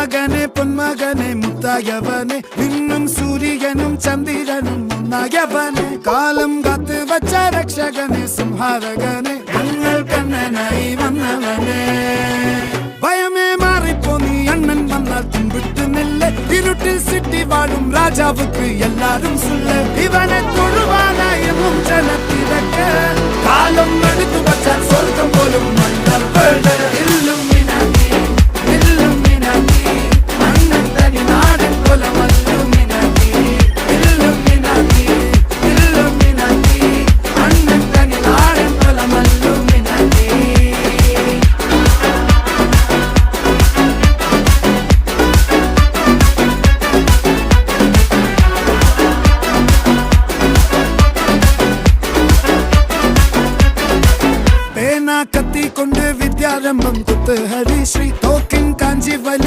മകനെ പൊന്മകനെ മുത്തായവനെ നിന്നും സൂര്യനും ചന്ദ്രനും ഒന്നായവനെ കാലം കാത്ത് വച്ച രക്ഷകനെ സംഹാരകനെ ഞങ്ങൾ കണ്ണനായി വന്നവനെ ഭയമേ മാറിപ്പോ നീ അണ്ണൻ വന്നാൽ തുമ്പിട്ട് നെല്ല് ഇരുട്ടിൽ സിറ്റി വാഴും രാജാവുക്ക് എല്ലാരും സുല്ല ഇവനെ തൊഴുവാനായി ജനത്തിരക്ക് കാലം എടുത്തു വച്ചാൽ സ്വർഗം പോലും മണ്ണൽ കത്തി കൊണ്ട് വിദ്യാരംഭം കുത്ത് ഹരി